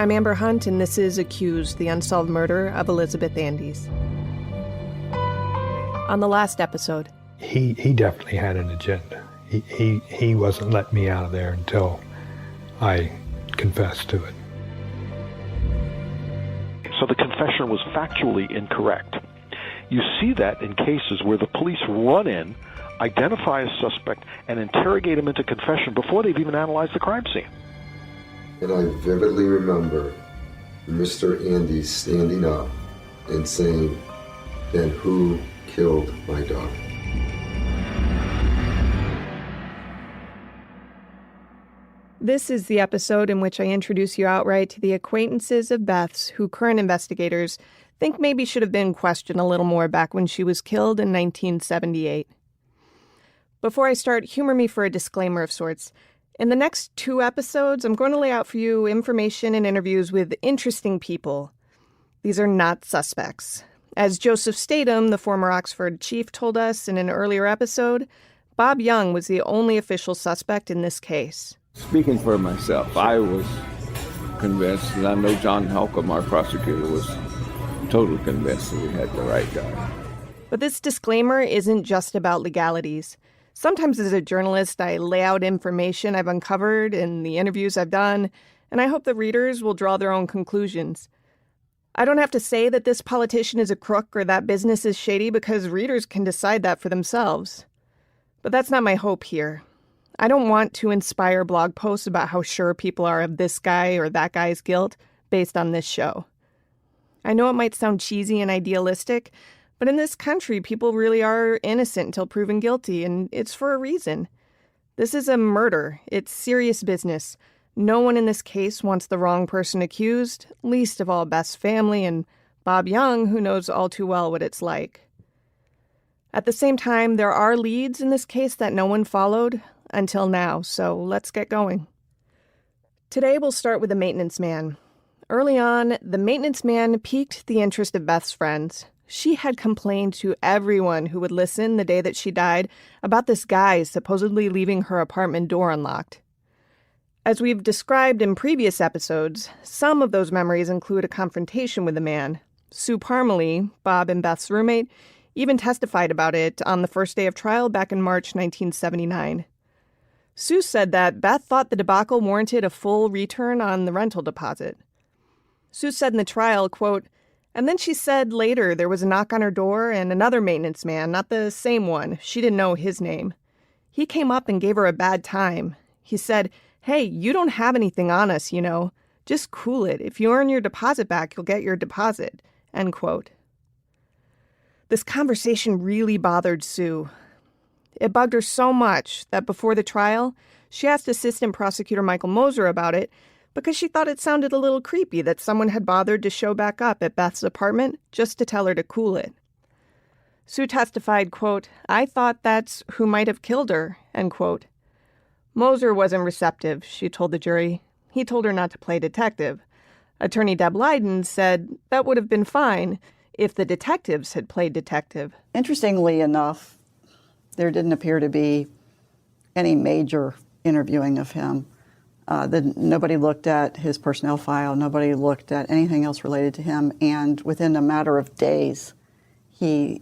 I'm Amber Hunt, and this is Accused, the unsolved murder of Elizabeth Andes. On the last episode... He definitely had an agenda. He wasn't letting me out of there until I confessed to it. So the confession was factually incorrect. You see that in cases where the police run in, identify a suspect, and interrogate him into confession before they've even analyzed the crime scene. And I vividly remember Mr. Andy standing up and saying, "Then who killed my daughter?" This is the episode in which I introduce you outright to the acquaintances of Beth's who current investigators think maybe should have been questioned a little more back when she was killed in 1978. Before I start, humor me for a disclaimer of sorts. In the next 2 episodes, I'm going to lay out for you information and interviews with interesting people. These are not suspects. As Joseph Statham, the former Oxford chief, told us in an earlier episode, Bob Young was the only official suspect in this case. Speaking for myself, I was convinced, and I know John Halcombe, our prosecutor, was totally convinced that we had the right guy. But this disclaimer isn't just about legalities. Sometimes as a journalist, I lay out information I've uncovered in the interviews I've done, and I hope the readers will draw their own conclusions. I don't have to say that this politician is a crook or that business is shady because readers can decide that for themselves. But that's not my hope here. I don't want to inspire blog posts about how sure people are of this guy or that guy's guilt based on this show. I know it might sound cheesy and idealistic, but in this country, people really are innocent until proven guilty, and it's for a reason. This is a murder. It's serious business. No one in this case wants the wrong person accused, least of all Beth's family and Bob Young, who knows all too well what it's like. At the same time, there are leads in this case that no one followed until now, so let's get going. Today we'll start with the maintenance man. Early on, the maintenance man piqued the interest of Beth's friends. She had complained to everyone who would listen the day that she died about this guy supposedly leaving her apartment door unlocked. As we've described in previous episodes, some of those memories include a confrontation with the man. Sue Parmalee, Bob and Beth's roommate, even testified about it on the first day of trial back in March 1979. Sue said that Beth thought the debacle warranted a full return on the rental deposit. Sue said in the trial, quote, "And then she said later there was a knock on her door and another maintenance man, not the same one. She didn't know his name. He came up and gave her a bad time. He said, 'Hey, you don't have anything on us, you know. Just cool it. If you earn your deposit back, you'll get your deposit.'" End quote. This conversation really bothered Sue. It bugged her so much that before the trial, she asked Assistant Prosecutor Michael Moser about it because she thought it sounded a little creepy that someone had bothered to show back up at Beth's apartment just to tell her to cool it. Sue testified, quote, "I thought that's who might have killed her," end quote. Moser wasn't receptive, she told the jury. He told her not to play detective. Attorney Deb Leiden said that would have been fine if the detectives had played detective. Interestingly enough, there didn't appear to be any major interviewing of him. Nobody looked at his personnel file. Nobody looked at anything else related to him. And within a matter of days, he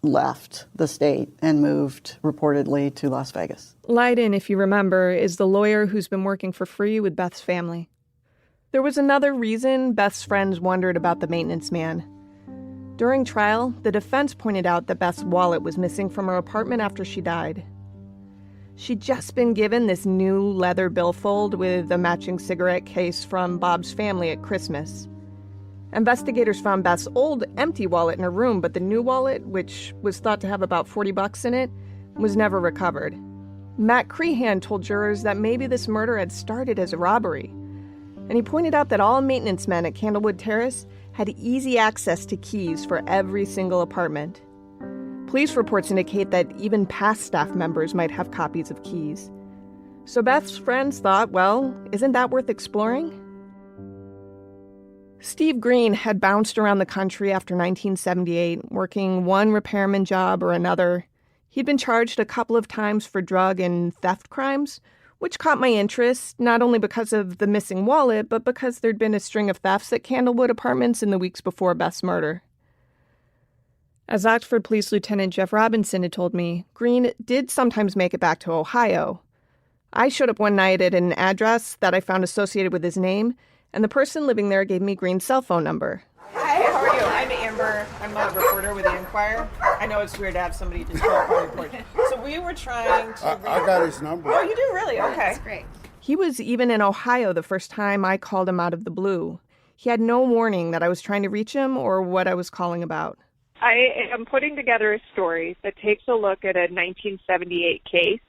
left the state and moved reportedly to Las Vegas. Leiden, if you remember, is the lawyer who's been working for free with Beth's family. There was another reason Beth's friends wondered about the maintenance man. During trial, the defense pointed out that Beth's wallet was missing from her apartment after she died. She'd just been given this new leather billfold with a matching cigarette case from Bob's family at Christmas. Investigators found Beth's old empty wallet in her room, but the new wallet, which was thought to have about $40 in it, was never recovered. Matt Crehan told jurors that maybe this murder had started as a robbery. And he pointed out that all maintenance men at Candlewood Terrace had easy access to keys for every single apartment. Police reports indicate that even past staff members might have copies of keys. So Beth's friends thought, well, isn't that worth exploring? Steve Green had bounced around the country after 1978, working one repairman job or another. He'd been charged a couple of times for drug and theft crimes, which caught my interest, not only because of the missing wallet, but because there'd been a string of thefts at Candlewood Apartments in the weeks before Beth's murder. As Oxford Police Lieutenant Jeff Robinson had told me, Green did sometimes make it back to Ohio. I showed up one night at an address that I found associated with his name, and the person living there gave me Green's cell phone number. Hi, how are you? I'm Amber. I'm a reporter with the Enquirer. I know it's weird to have somebody just show up on report. So we were trying to... I got his number. Oh, you do? Really? Okay. That's great. He was even in Ohio the first time I called him out of the blue. He had no warning that I was trying to reach him or what I was calling about. I am putting together a story that takes a look at a 1978 case,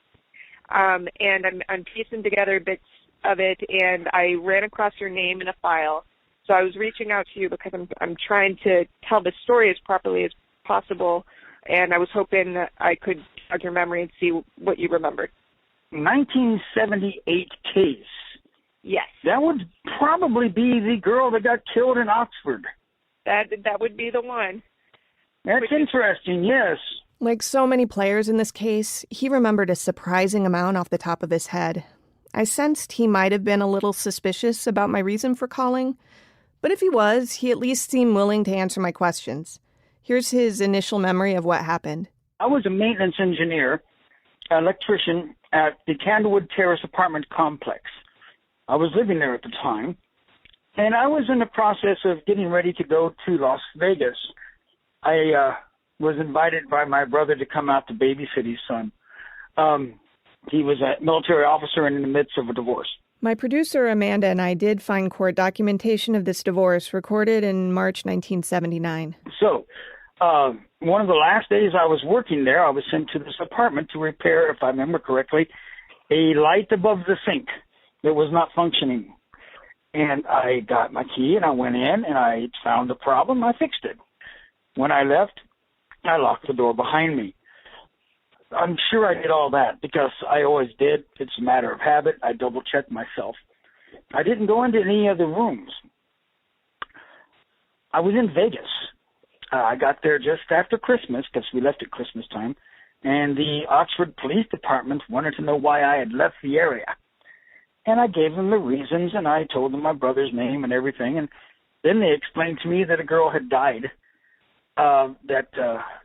and I'm piecing together bits of it, and I ran across your name in a file. So I was reaching out to you because I'm trying to tell the story as properly as possible, and I was hoping that I could jog your memory and see what you remembered. 1978 case. Yes. That would probably be the girl that got killed in Oxford. That would be the one. That's interesting, yes. Like so many players in this case, he remembered a surprising amount off the top of his head. I sensed he might have been a little suspicious about my reason for calling, but if he was, he at least seemed willing to answer my questions. Here's his initial memory of what happened. I was a maintenance engineer, electrician at the Candlewood Terrace apartment complex. I was living there at the time, and I was in the process of getting ready to go to Las Vegas. I was invited by my brother to come out to babysit his son. He was a military officer and in the midst of a divorce. My producer, Amanda, and I did find court documentation of this divorce recorded in March 1979. So, one of the last days I was working there, I was sent to this apartment to repair, if I remember correctly, a light above the sink that was not functioning. And I got my key and I went in and I found the problem. I fixed it. When I left, I locked the door behind me. I'm sure I did all that because I always did. It's a matter of habit. I double-checked myself. I didn't go into any other rooms. I was in Vegas. I got there just after Christmas because we left at Christmas time, and the Oxford Police Department wanted to know why I had left the area. And I gave them the reasons, and I told them my brother's name and everything, and then they explained to me that a girl had died, that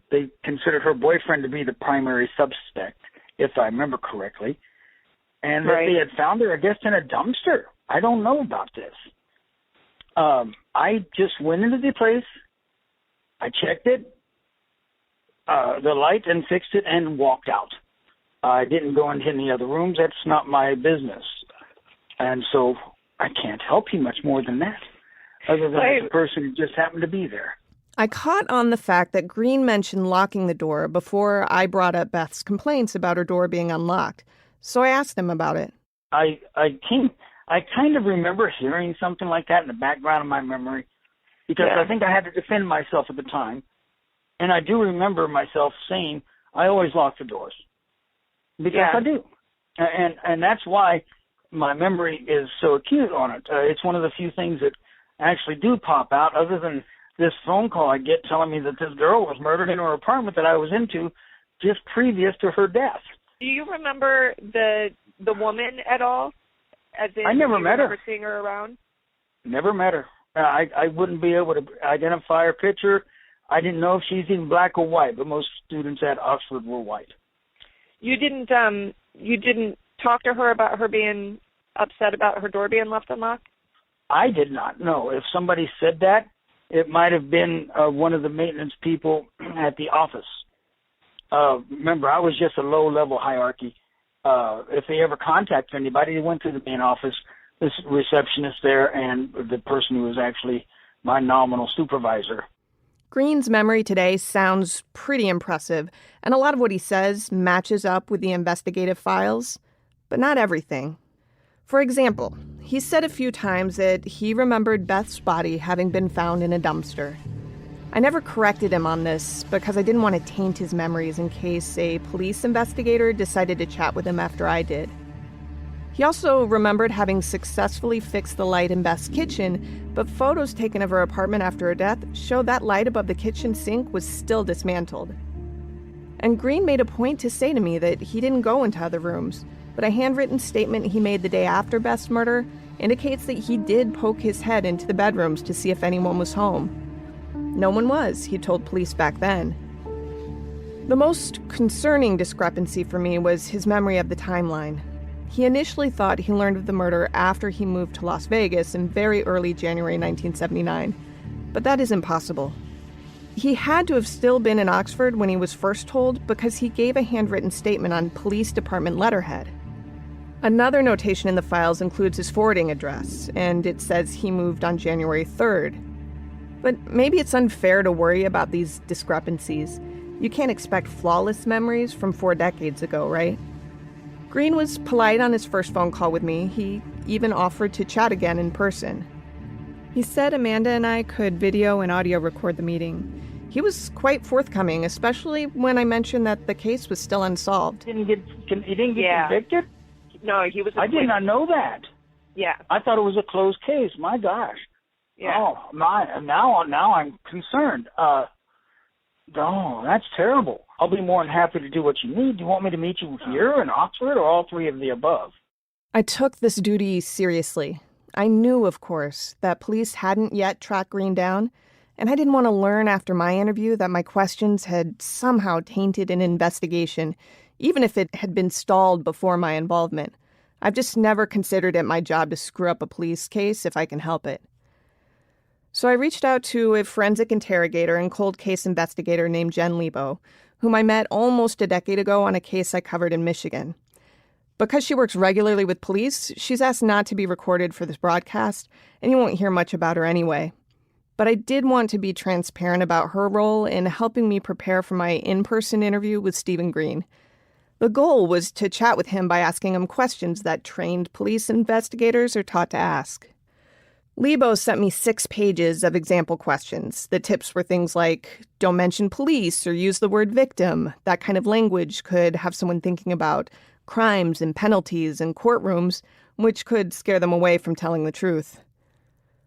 they considered her boyfriend to be the primary suspect, if I remember correctly, and that they had found her, I guess, in a dumpster. I don't know about this. I just went into the place, I checked it, the light, and fixed it, and walked out. I didn't go into any other rooms. That's not my business. And so I can't help you much more than that, other than the person who just happened to be there. I caught on the fact that Green mentioned locking the door before I brought up Beth's complaints about her door being unlocked, so I asked him about it. I kind of remember hearing something like that in the background of my memory, because I think I had to defend myself at the time, and I do remember myself saying, I always lock the doors, because I do, and that's why my memory is so acute on it. It's one of the few things that actually do pop out, other than this phone call I get telling me that this girl was murdered in her apartment that I was into just previous to her death. Do you remember the woman at all? As in, I never met her. Never seeing her around? Never met her. I wouldn't be able to identify her picture. I didn't know if she's even black or white, but most students at Oxford were white. You didn't talk to her about her being upset about her door being left unlocked? I did not know. If somebody said that, it might have been one of the maintenance people at the office. Remember, I was just a low-level hierarchy. If they ever contacted anybody, they went through the main office, this receptionist there, and the person who was actually my nominal supervisor. Green's memory today sounds pretty impressive, and a lot of what he says matches up with the investigative files, but not everything. For example, he said a few times that he remembered Beth's body having been found in a dumpster. I never corrected him on this because I didn't want to taint his memories in case a police investigator decided to chat with him after I did. He also remembered having successfully fixed the light in Beth's kitchen, but photos taken of her apartment after her death showed that light above the kitchen sink was still dismantled. And Green made a point to say to me that he didn't go into other rooms, but a handwritten statement he made the day after Beth's murder indicates that he did poke his head into the bedrooms to see if anyone was home. No one was, he told police back then. The most concerning discrepancy for me was his memory of the timeline. He initially thought he learned of the murder after he moved to Las Vegas in very early January 1979, but that is impossible. He had to have still been in Oxford when he was first told because he gave a handwritten statement on police department letterhead. Another notation in the files includes his forwarding address, and it says he moved on January 3rd. But maybe it's unfair to worry about these discrepancies. You can't expect flawless memories from 4 decades ago, right? Green was polite on his first phone call with me. He even offered to chat again in person. He said Amanda and I could video and audio record the meeting. He was quite forthcoming, especially when I mentioned that the case was still unsolved. He didn't get convicted? No, he was. I did not know that. Yeah. I thought it was a closed case. My gosh. Yeah. Oh my! Now I'm concerned. No, that's terrible. I'll be more than happy to do what you need. Do you want me to meet you here in Oxford, or all 3 of the above? I took this duty seriously. I knew, of course, that police hadn't yet tracked Green down, and I didn't want to learn after my interview that my questions had somehow tainted an investigation, even if it had been stalled before my involvement. I've just never considered it my job to screw up a police case if I can help it. So I reached out to a forensic interrogator and cold case investigator named Jen Lebo, whom I met almost a decade ago on a case I covered in Michigan. Because she works regularly with police, she's asked not to be recorded for this broadcast, and you won't hear much about her anyway. But I did want to be transparent about her role in helping me prepare for my in-person interview with Stephen Green. The goal was to chat with him by asking him questions that trained police investigators are taught to ask. Lebo sent me 6 pages of example questions. The tips were things like, don't mention police or use the word victim. That kind of language could have someone thinking about crimes and penalties and courtrooms, which could scare them away from telling the truth.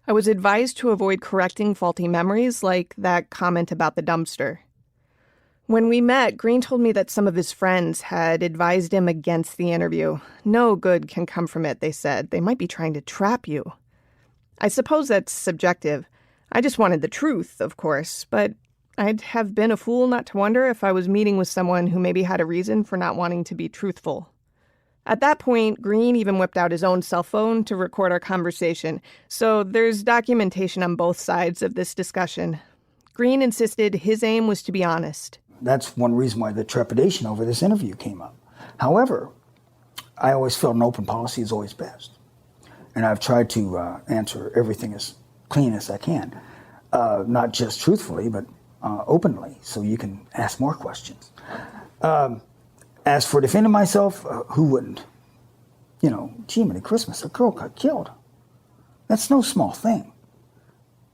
I was advised to avoid correcting faulty memories like that comment about the dumpster. When we met, Green told me that some of his friends had advised him against the interview. No good can come from it, they said. They might be trying to trap you. I suppose that's subjective. I just wanted the truth, of course, but I'd have been a fool not to wonder if I was meeting with someone who maybe had a reason for not wanting to be truthful. At that point, Green even whipped out his own cell phone to record our conversation, so there's documentation on both sides of this discussion. Green insisted his aim was to be honest. That's one reason why the trepidation over this interview came up. However, I always felt an open policy is always best. And I've tried to answer everything as clean as I can, not just truthfully, but openly, so you can ask more questions. As for defending myself, who wouldn't? You know, gee, many Christmas, a girl got killed. That's no small thing.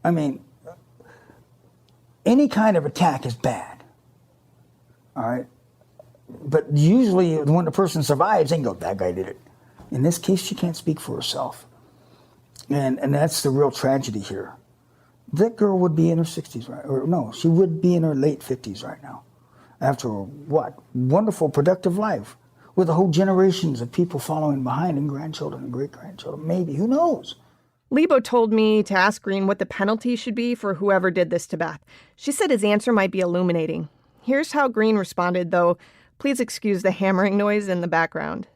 I mean, any kind of attack is bad, all right? But usually when the person survives, they can go, that guy did it. In this case, she can't speak for herself. And that's the real tragedy here. That girl would be in her 60s, right? Or no, she would be in her late 50s right now. After what? Wonderful, productive life. With a whole generations of people following behind and grandchildren and great-grandchildren. Maybe, who knows? Lebo told me to ask Green what the penalty should be for whoever did this to Beth. She said his answer might be illuminating. Here's how Green responded, though. Please excuse the hammering noise in the background.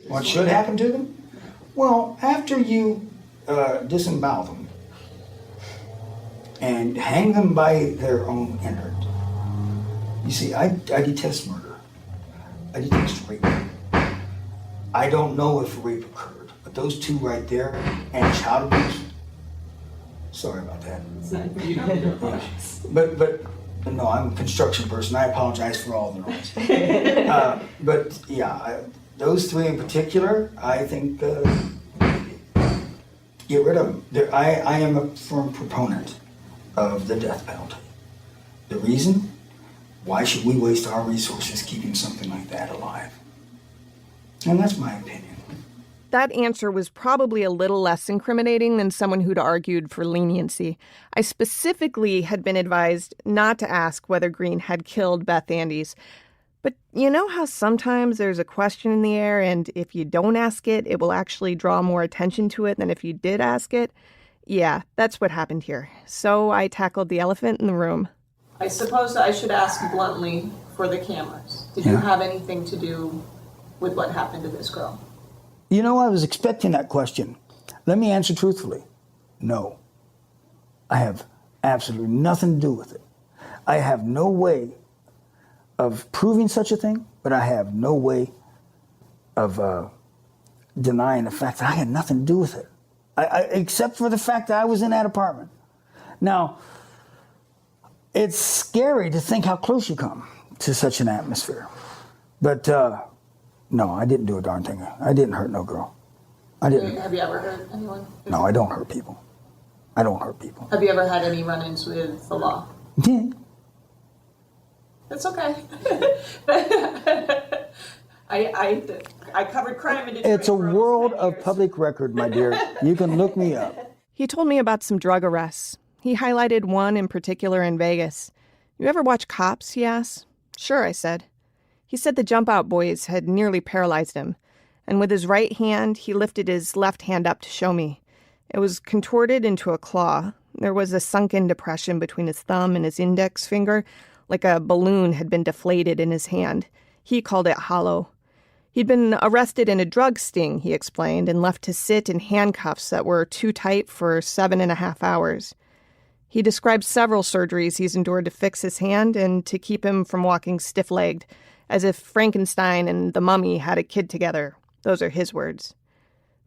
What should happen to them? Well, after you disembowel them and hang them by their own innards. You see, I detest murder. I detest rape. I don't know if rape occurred, but those 2 right there and child abuse. Sorry about that. Yeah. But no, I'm a construction person. I apologize for all the noise. But yeah, those 3 in particular, I think get rid of them. I am a firm proponent of the death penalty. The reason? Why should we waste our resources keeping something like that alive? And that's my opinion. That answer was probably a little less incriminating than someone who'd argued for leniency. I specifically had been advised not to ask whether Green had killed Beth Andes. But you know how sometimes there's a question in the air, and if you don't ask it, it will actually draw more attention to it than if you did ask it? Yeah, that's what happened here. So I tackled the elephant in the room. I suppose I should ask bluntly for the cameras. Did you have anything to do with what happened to this girl? You know, I was expecting that question. Let me answer truthfully. No. I have absolutely nothing to do with it. I have no way of proving such a thing, but I have no way of denying the fact that I had nothing to do with it, except for the fact that I was in that apartment. Now, it's scary to think how close you come to such an atmosphere. But no, I didn't do a darn thing. I didn't hurt no girl. I didn't. Have you ever hurt anyone? No, I don't hurt people. I don't hurt people. Have you ever had any run-ins with the law? Yeah. That's okay. I covered crime in Detroit. It's a world of public record, my dear. You can look me up. He told me about some drug arrests. He highlighted one in particular in Vegas. You ever watch Cops, he asked. Sure, I said. He said the Jump Out boys had nearly paralyzed him, and with his right hand, he lifted his left hand up to show me. It was contorted into a claw. There was a sunken depression between his thumb and his index finger, like a balloon had been deflated in his hand. He called it hollow. He'd been arrested in a drug sting, he explained, and left to sit in handcuffs that were too tight for 7.5 hours. He described several surgeries he's endured to fix his hand and to keep him from walking stiff-legged, as if Frankenstein and the Mummy had a kid together. Those are his words.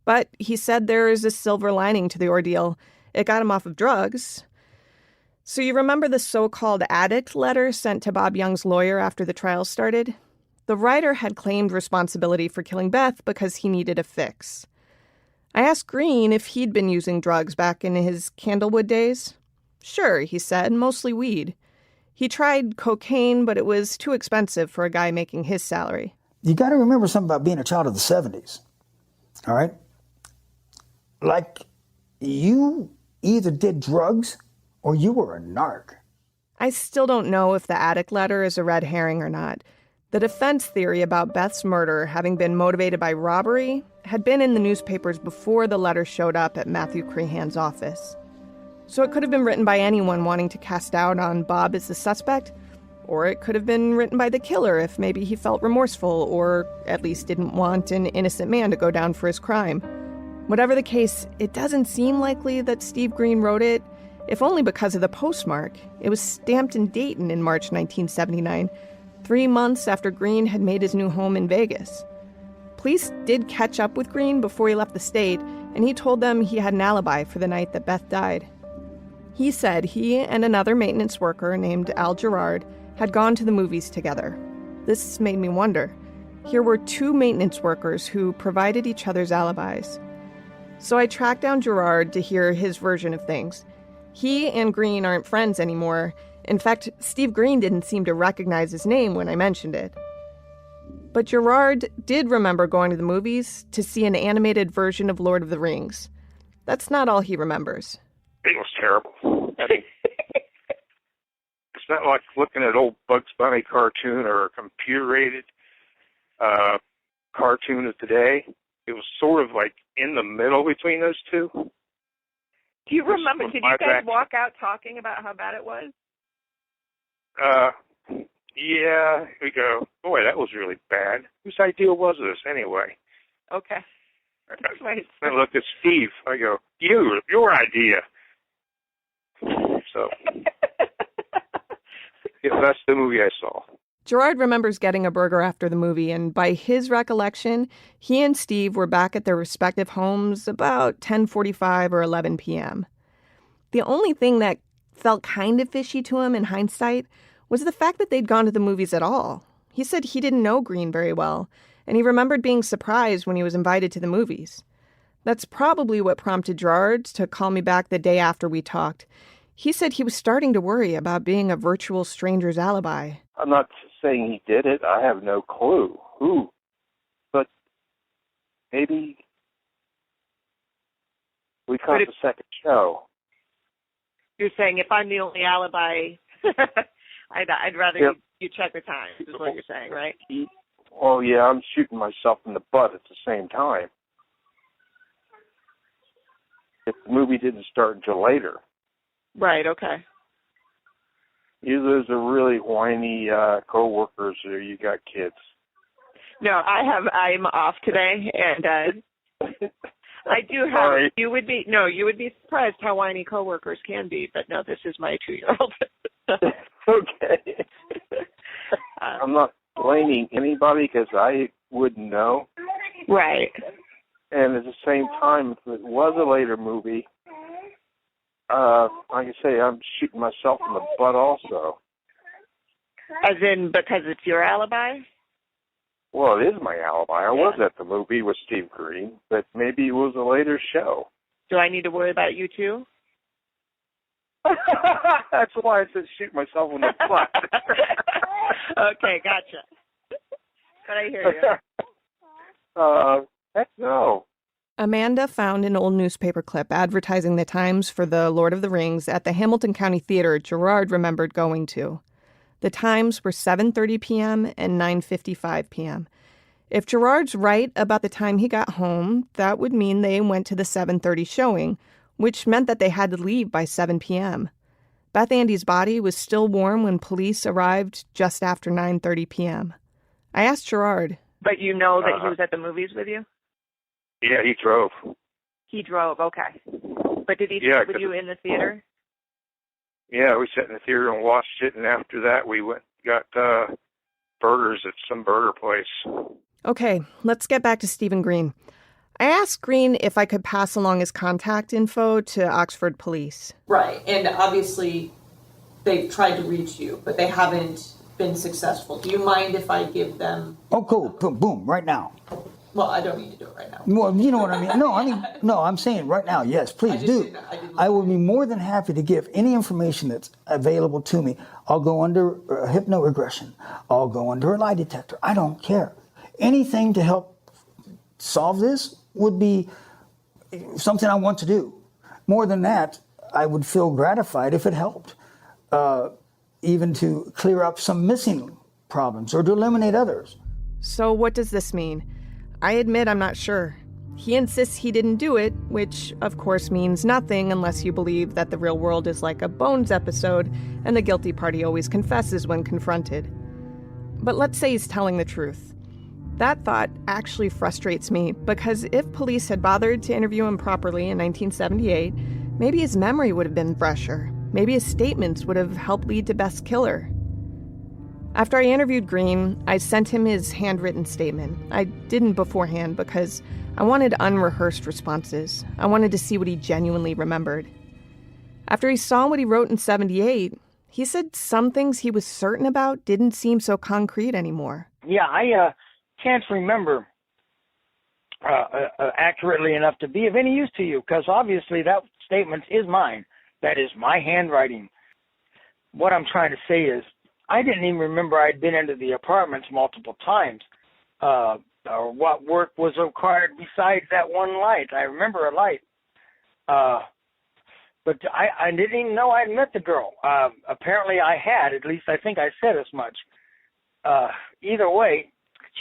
But he said there is a silver lining to the ordeal. It got him off of drugs. So you remember the so-called addict letter sent to Bob Young's lawyer after the trial started? The writer had claimed responsibility for killing Beth because he needed a fix. I asked Green if he'd been using drugs back in his Candlewood days. Sure, he said, mostly weed. He tried cocaine, but it was too expensive for a guy making his salary. You got to remember something about being a child of the 70s, all right? Like, you either did drugs or you were a narc. I still don't know if the addict letter is a red herring or not. The defense theory about Beth's murder having been motivated by robbery had been in the newspapers before the letter showed up at Matthew Crehan's office. So it could have been written by anyone wanting to cast doubt on Bob as the suspect, or it could have been written by the killer if maybe he felt remorseful or at least didn't want an innocent man to go down for his crime. Whatever the case, it doesn't seem likely that Steve Green wrote it, if only because of the postmark. It was stamped in Dayton in March 1979, 3 months after Green had made his new home in Vegas. Police did catch up with Green before he left the state, and he told them he had an alibi for the night that Beth died. He said he and another maintenance worker named Al Gerard had gone to the movies together. This made me wonder. Here were 2 maintenance workers who provided each other's alibis. So I tracked down Gerard to hear his version of things. He and Green aren't friends anymore. In fact, Steve Green didn't seem to recognize his name when I mentioned it. But Gerard did remember going to the movies to see an animated version of Lord of the Rings. That's not all he remembers. It was terrible. I mean, it's not like looking at old Bugs Bunny cartoon or a computer-rated cartoon of today. It was sort of like in the middle between those two. Do you remember, did you guys walk out talking about how bad it was? Yeah, we go, boy, that was really bad. Whose idea was this anyway? Okay. I looked at Steve. I go, your idea. So, yeah, that's the movie I saw. Gerard remembers getting a burger after the movie, and by his recollection, he and Steve were back at their respective homes about 10:45 or 11 p.m. The only thing that felt kind of fishy to him in hindsight was the fact that they'd gone to the movies at all. He said he didn't know Green very well, and he remembered being surprised when he was invited to the movies. That's probably what prompted Gerard to call me back the day after we talked. He said he was starting to worry about being a virtual stranger's alibi. I'm not saying he did it. I have no clue who. But maybe we caught the second show. You're saying if I'm the only alibi, I'd rather You check the time, is what you're saying, right? Oh, yeah, I'm shooting myself in the butt at the same time. If the movie didn't start until later. Right, okay. Either those are really whiny co-workers or you got kids. No, I'm off today, and I do have. Sorry. You would be surprised how whiny coworkers can be. But no, this is my 2-year-old. Okay. I'm not blaming anybody because I wouldn't know. Right. And at the same time, if it was a later movie, like I say, I'm shooting myself in the butt also. As in, because it's your alibi? Well, it is my alibi. I was at the movie with Steve Green, but maybe it was a later show. Do I need to worry about you too? That's why I said shoot myself in the butt. Okay, gotcha. But I hear you. Heck no. Amanda found an old newspaper clip advertising the times for The Lord of the Rings at the Hamilton County Theater Gerard remembered going to. The times were 7:30 p.m. and 9:55 p.m. If Gerard's right about the time he got home, that would mean they went to the 7:30 showing, which meant that they had to leave by 7 p.m. Beth Andy's body was still warm when police arrived just after 9:30 p.m. I asked Gerard. But you know that he was at the movies with you? Yeah, he drove. He drove, okay. But did he sit with you in the theater? Yeah, we sat in the theater and watched it, and after that we got burgers at some burger place. Okay, let's get back to Stephen Green. I asked Green if I could pass along his contact info to Oxford Police. Right, and obviously they've tried to reach you, but they haven't been successful. Do you mind if I give them... Oh, cool. Boom, boom, right now. Well, I don't need to do it right now. Well, you know what I mean. No, I'm saying right now, yes, please do. I will be more than happy to give any information that's available to me. I'll go under hypnoregression. I'll go under a lie detector. I don't care. Anything to help solve this would be something I want to do. More than that, I would feel gratified if it helped, even to clear up some missing problems or to eliminate others. So what does this mean? I admit I'm not sure. He insists he didn't do it, which of course means nothing unless you believe that the real world is like a Bones episode and the guilty party always confesses when confronted. But let's say he's telling the truth. That thought actually frustrates me because if police had bothered to interview him properly in 1978, maybe his memory would have been fresher. Maybe his statements would have helped lead to Beth's killer. After I interviewed Green, I sent him his handwritten statement. I didn't beforehand because I wanted unrehearsed responses. I wanted to see what he genuinely remembered. After he saw what he wrote in 78, he said some things he was certain about didn't seem so concrete anymore. Yeah, I can't remember accurately enough to be of any use to you because obviously that statement is mine. That is my handwriting. What I'm trying to say is I didn't even remember I'd been into the apartments multiple times, or what work was required besides that one light. I remember a light, but I didn't even know I'd met the girl. Apparently I had, at least I think I said as much. Either way,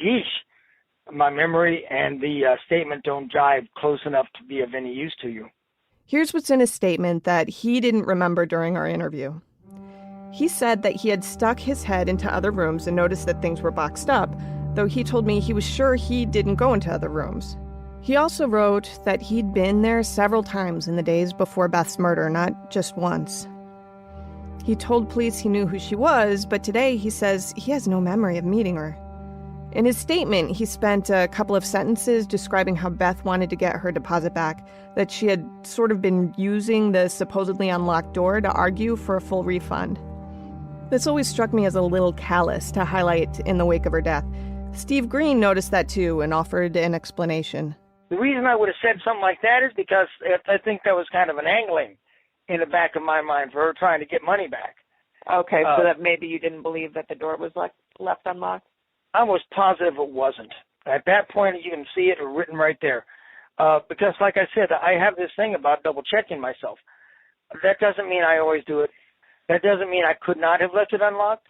geesh, my memory and the statement don't jive close enough to be of any use to you. Here's what's in his statement that he didn't remember during our interview. He said that he had stuck his head into other rooms and noticed that things were boxed up, though he told me he was sure he didn't go into other rooms. He also wrote that he'd been there several times in the days before Beth's murder, not just once. He told police he knew who she was, but today he says he has no memory of meeting her. In his statement, he spent a couple of sentences describing how Beth wanted to get her deposit back, that she had sort of been using the supposedly unlocked door to argue for a full refund. This always struck me as a little callous to highlight in the wake of her death. Steve Green noticed that too and offered an explanation. The reason I would have said something like that is because I think that was kind of an angling in the back of my mind for her trying to get money back. Okay, so that maybe you didn't believe that the door was left unlocked? I was positive it wasn't. At that point, you can see it written right there. Because like I said, I have this thing about double checking myself. That doesn't mean I always do it. That doesn't mean I could not have left it unlocked.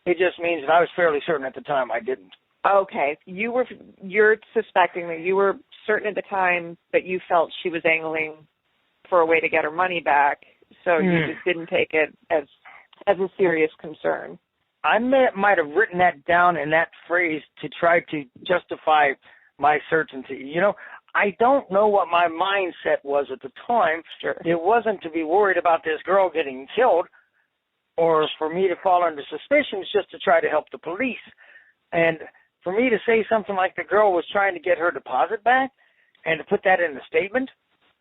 It just means that I was fairly certain at the time I didn't. Okay. You're suspecting that you were certain at the time that you felt she was angling for a way to get her money back, so you just didn't take it as a serious concern. I might have written that down in that phrase to try to justify my certainty. You know, I don't know what my mindset was at the time. Sure. It wasn't to be worried about this girl getting killed or for me to fall under suspicion. It's just to try to help the police. And for me to say something like the girl was trying to get her deposit back and to put that in the statement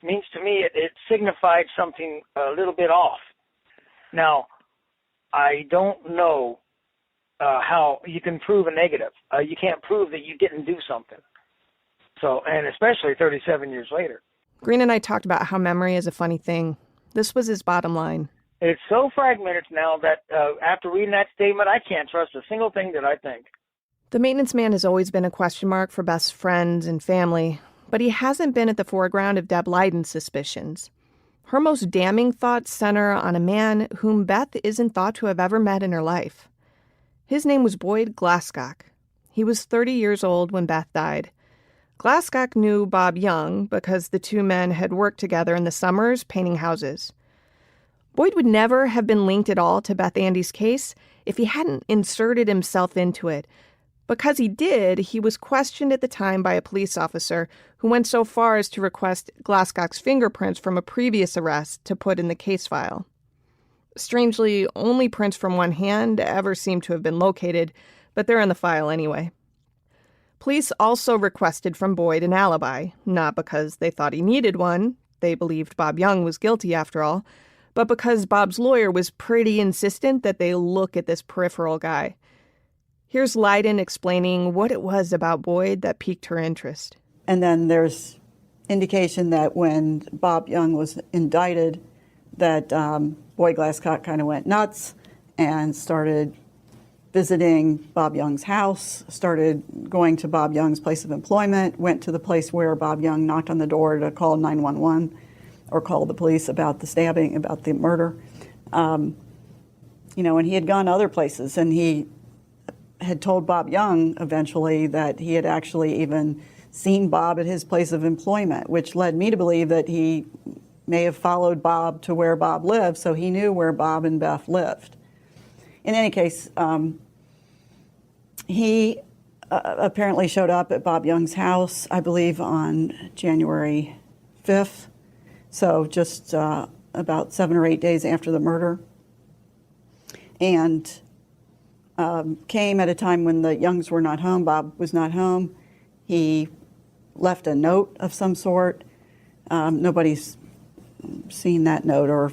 means to me it signified something a little bit off. Now, I don't know how you can prove a negative. You can't prove that you didn't do something. So, and especially 37 years later. Green and I talked about how memory is a funny thing. This was his bottom line. It's so fragmented now that after reading that statement, I can't trust a single thing that I think. The maintenance man has always been a question mark for Beth's friends and family, but he hasn't been at the foreground of Deb Leiden's suspicions. Her most damning thoughts center on a man whom Beth isn't thought to have ever met in her life. His name was Boyd Glasscock. He was 30 years old when Beth died. Glasscock knew Bob Young because the two men had worked together in the summers painting houses. Boyd would never have been linked at all to Beth Andy's case if he hadn't inserted himself into it. Because he did, he was questioned at the time by a police officer who went so far as to request Glasscock's fingerprints from a previous arrest to put in the case file. Strangely, only prints from one hand ever seem to have been located, but they're in the file anyway. Police also requested from Boyd an alibi, not because they thought he needed one, they believed Bob Young was guilty after all, but because Bob's lawyer was pretty insistent that they look at this peripheral guy. Here's Leiden explaining what it was about Boyd that piqued her interest. And then there's indication that when Bob Young was indicted, that Boyd Glasscock kind of went nuts and started visiting Bob Young's house, started going to Bob Young's place of employment, went to the place where Bob Young knocked on the door to call 911 or call the police about the stabbing, about the murder. And he had gone other places, and he had told Bob Young eventually that he had actually even seen Bob at his place of employment, which led me to believe that he may have followed Bob to where Bob lived, so he knew where Bob and Beth lived. In any case, he apparently showed up at Bob Young's house, I believe, on January 5th, so just about 7 or 8 days after the murder, and came at a time when the Youngs were not home. Bob was not home. He left a note of some sort. Nobody's seen that note or,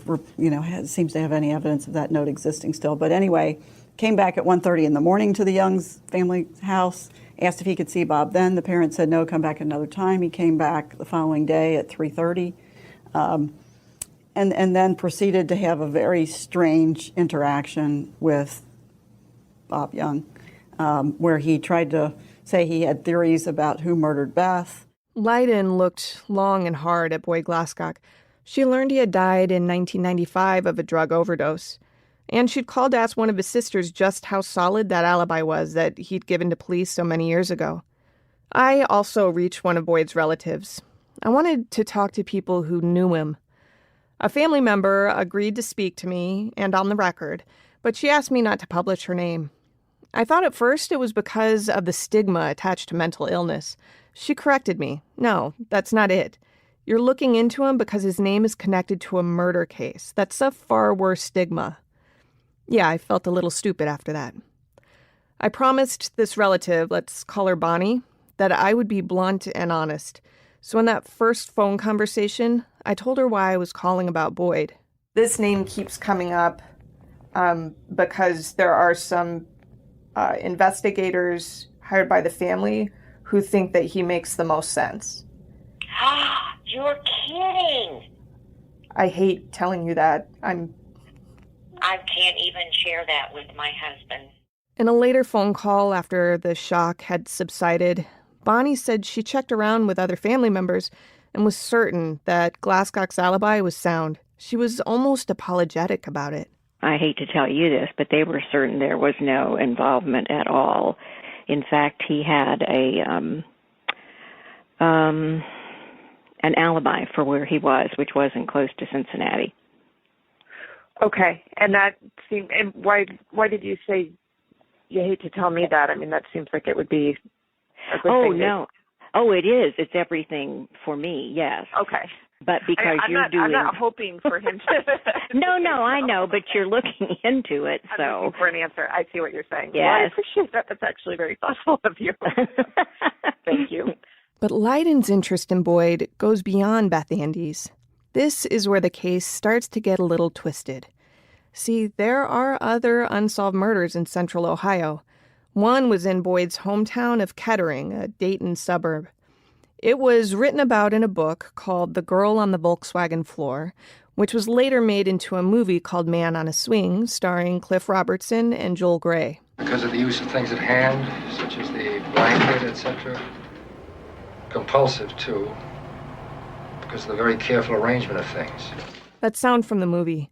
seems to have any evidence of that note existing still. But anyway, came back at 1:30 in the morning to the Youngs' family house, asked if he could see Bob then. The parents said no, come back another time. He came back the following day at 3:30 and then proceeded to have a very strange interaction with Bob Young, where he tried to say he had theories about who murdered Beth. Leiden looked long and hard at Boyd Glasscock. She learned he had died in 1995 of a drug overdose, and she'd called to ask one of his sisters just how solid that alibi was that he'd given to police so many years ago. I also reached one of Boyd's relatives. I wanted to talk to people who knew him. A family member agreed to speak to me, and on the record, but she asked me not to publish her name. I thought at first it was because of the stigma attached to mental illness. She corrected me. No, that's not it. You're looking into him because his name is connected to a murder case. That's a far worse stigma. Yeah, I felt a little stupid after that. I promised this relative, let's call her Bonnie, that I would be blunt and honest. So in that first phone conversation, I told her why I was calling about Boyd. This name keeps coming up because there are some investigators hired by the family who think that he makes the most sense. You're kidding. I hate telling you that. I can't even share that with my husband. In a later phone call after the shock had subsided, Bonnie said she checked around with other family members and was certain that Glasscock's alibi was sound. She was almost apologetic about it. I hate to tell you this, but they were certain there was no involvement at all. In fact, he had an alibi for where he was, which wasn't close to Cincinnati. Okay, and that seemed. And why did you say you hate to tell me that? I mean, that seems like it would be a good thing. No. Oh, it is. It's everything for me, yes. Okay. But because I'm not hoping for him to. No, I know, but you're looking into it, so. I'm looking for an answer. I see what you're saying. Yes. Well, I appreciate that. That's actually very thoughtful of you. Thank you. But Leiden's interest in Boyd goes beyond Beth Andes. This is where the case starts to get a little twisted. See, there are other unsolved murders in central Ohio. One was in Boyd's hometown of Kettering, a Dayton suburb. It was written about in a book called The Girl on the Volkswagen Floor, which was later made into a movie called Man on a Swing, starring Cliff Robertson and Joel Grey. Because of the use of things at hand, such as the blanket, etc. Compulsive, too, because of the very careful arrangement of things. That's sound from the movie.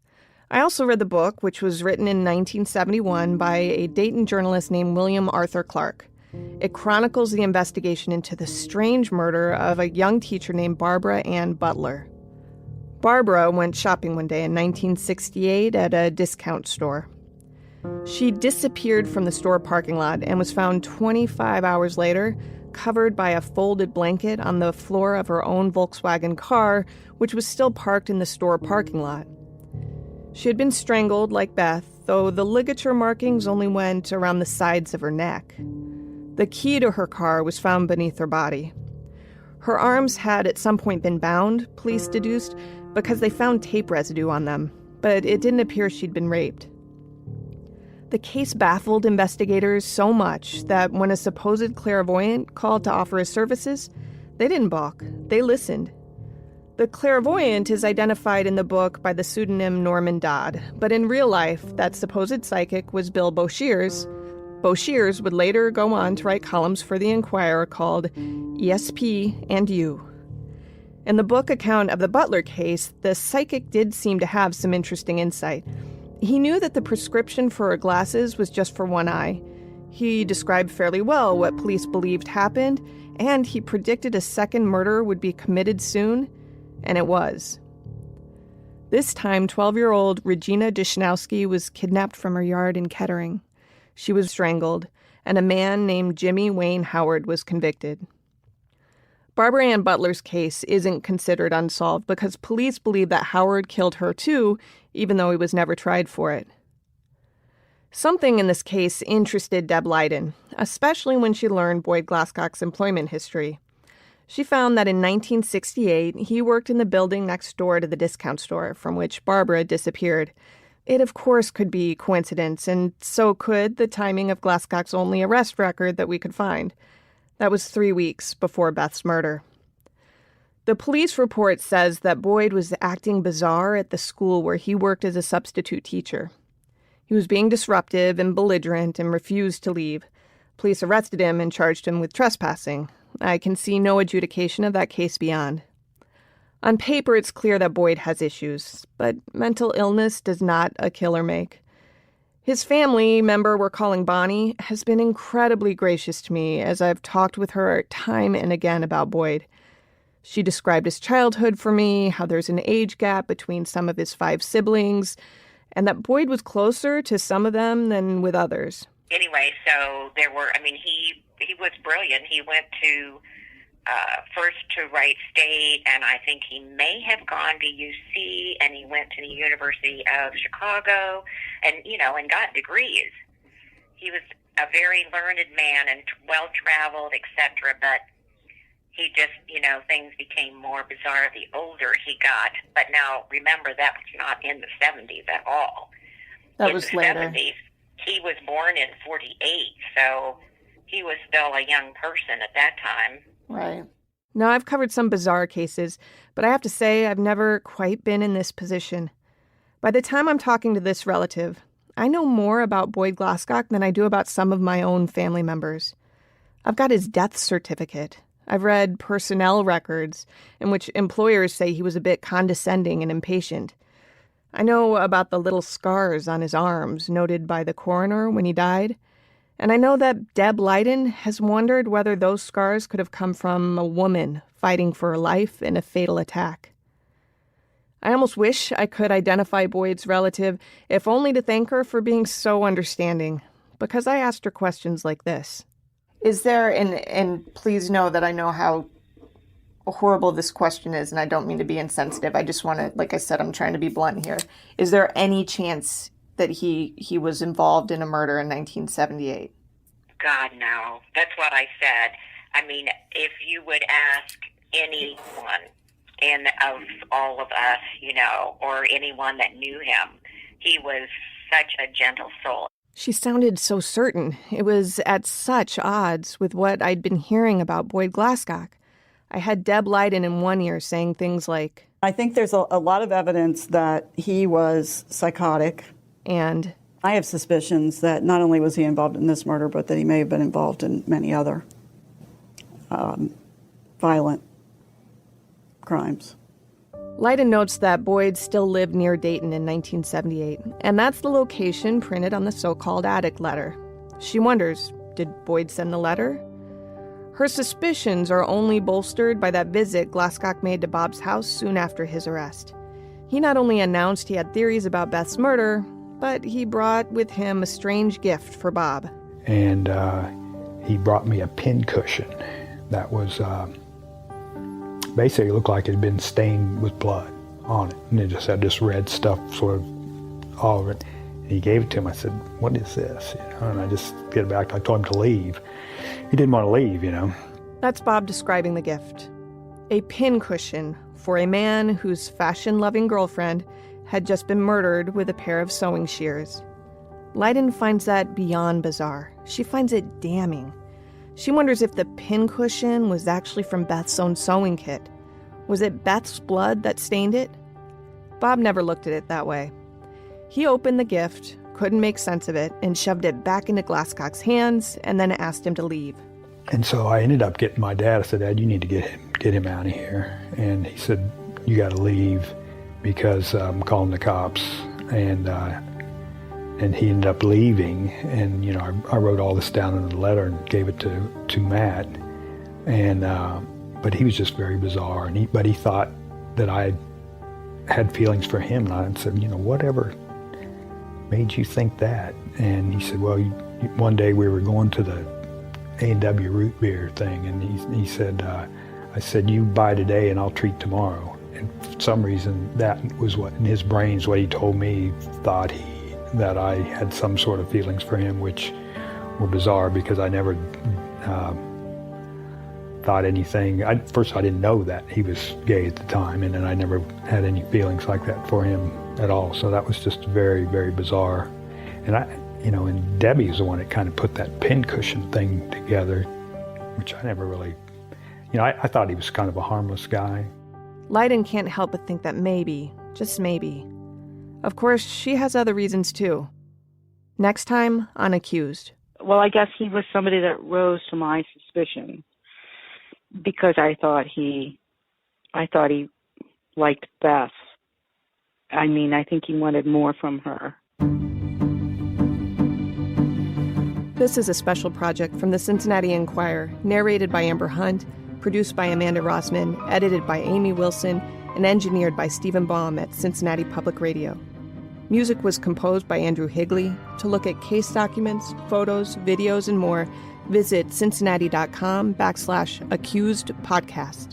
I also read the book, which was written in 1971 by a Dayton journalist named William Arthur Clark. It chronicles the investigation into the strange murder of a young teacher named Barbara Ann Butler. Barbara went shopping one day in 1968 at a discount store. She disappeared from the store parking lot and was found 25 hours later, covered by a folded blanket on the floor of her own Volkswagen car, which was still parked in the store parking lot. She had been strangled like Beth, though the ligature markings only went around the sides of her neck. The key to her car was found beneath her body. Her arms had at some point been bound, police deduced, because they found tape residue on them, but it didn't appear she'd been raped. The case baffled investigators so much that when a supposed clairvoyant called to offer his services, they didn't balk. They listened. The clairvoyant is identified in the book by the pseudonym Norman Dodd, but in real life, that supposed psychic was Bill Boshears. Boshears would later go on to write columns for the Enquirer called ESP and You. In the book account of the Butler case, the psychic did seem to have some interesting insight. He knew that the prescription for her glasses was just for one eye. He described fairly well what police believed happened, and he predicted a second murder would be committed soon, and it was. This time, 12-year-old Regina Dishnowski was kidnapped from her yard in Kettering. She was strangled, and a man named Jimmy Wayne Howard was convicted. Barbara Ann Butler's case isn't considered unsolved because police believe that Howard killed her too, even though he was never tried for it. Something in this case interested Deb Leiden, especially when she learned Boyd Glasscock's employment history. She found that in 1968, he worked in the building next door to the discount store from which Barbara disappeared. It, of course, could be coincidence, and so could the timing of Glasscock's only arrest record that we could find. That was 3 weeks before Beth's murder. The police report says that Boyd was acting bizarre at the school where he worked as a substitute teacher. He was being disruptive and belligerent and refused to leave. Police arrested him and charged him with trespassing. I can see no adjudication of that case beyond. On paper, it's clear that Boyd has issues, but mental illness does not a killer make. His family member we're calling Bonnie has been incredibly gracious to me as I've talked with her time and again about Boyd. She described his childhood for me, how there's an age gap between some of his 5 siblings, and that Boyd was closer to some of them than with others. Anyway, so he was brilliant. He went to first to Wright State, and I think he may have gone to UC, and he went to the University of Chicago, and got degrees. He was a very learned man and well-traveled, etc., but he just, things became more bizarre the older he got. But now, remember, that was not in the 70s at all. That was later. In the 70s, he was born in 48, so he was still a young person at that time. Right. Now, I've covered some bizarre cases, but I have to say I've never quite been in this position. By the time I'm talking to this relative, I know more about Boyd Glasscock than I do about some of my own family members. I've got his death certificate. I've read personnel records in which employers say he was a bit condescending and impatient. I know about the little scars on his arms noted by the coroner when he died. And I know that Deb Leiden has wondered whether those scars could have come from a woman fighting for her life in a fatal attack. I almost wish I could identify Boyd's relative, if only to thank her for being so understanding, because I asked her questions like this. Is there, and please know that I know how horrible this question is, and I don't mean to be insensitive. I just want to, like I said, I'm trying to be blunt here. Is there any chance that he was involved in a murder in 1978? God, no. That's what I said. I mean, if you would ask anyone of all of us, or anyone that knew him, he was such a gentle soul. She sounded so certain. It was at such odds with what I'd been hearing about Boyd Glasscock. I had Deb Leiden in one ear saying things like, I think there's a lot of evidence that he was psychotic. And I have suspicions that not only was he involved in this murder, but that he may have been involved in many other violent crimes. Leiden notes that Boyd still lived near Dayton in 1978, and that's the location printed on the so-called attic letter. She wonders, did Boyd send the letter? Her suspicions are only bolstered by that visit Glasscock made to Bob's house soon after his arrest. He not only announced he had theories about Beth's murder, but he brought with him a strange gift for Bob. And he brought me a pincushion that was basically looked like it had been stained with blood on it. And it just had this red stuff sort of all over it. And he gave it to him. I said, what is this? And I just get back. I told him to leave. He didn't want to leave, That's Bob describing the gift. A pincushion for a man whose fashion-loving girlfriend had just been murdered with a pair of sewing shears. Leiden finds that beyond bizarre. She finds it damning. She wonders if the pincushion was actually from Beth's own sewing kit. Was it Beth's blood that stained it? Bob never looked at it that way. He opened the gift, couldn't make sense of it, and shoved it back into Glasscock's hands and then asked him to leave. And so I ended up getting my dad. I said, Dad, you need to get him out of here. And he said, you got to leave because I'm calling the cops. And he ended up leaving, and I wrote all this down in a letter and gave it to Matt, and but he was just very bizarre, but he thought that I had feelings for him, and I said, whatever made you think that? And he said, well, one day we were going to the A&W root beer thing, and he said, I said, you buy today and I'll treat tomorrow, and for some reason that was what in his brains what he told me, thought that I had some sort of feelings for him, which were bizarre because I never thought anything. First, I didn't know that he was gay at the time, and then I never had any feelings like that for him at all. So that was just very, very bizarre. And and Debbie was the one that kind of put that pincushion thing together, which I never really, I thought he was kind of a harmless guy. Leiden can't help but think that maybe, just maybe. Of course, she has other reasons too. Next time on Accused. Well, I guess he was somebody that rose to my suspicion because I thought he liked Beth. I mean, I think he wanted more from her. This is a special project from the Cincinnati Enquirer, narrated by Amber Hunt, produced by Amanda Rossman, edited by Amy Wilson, and engineered by Stephen Baum at Cincinnati Public Radio. Music was composed by Andrew Higley. To look at case documents, photos, videos, and more, visit cincinnati.com/accused podcast.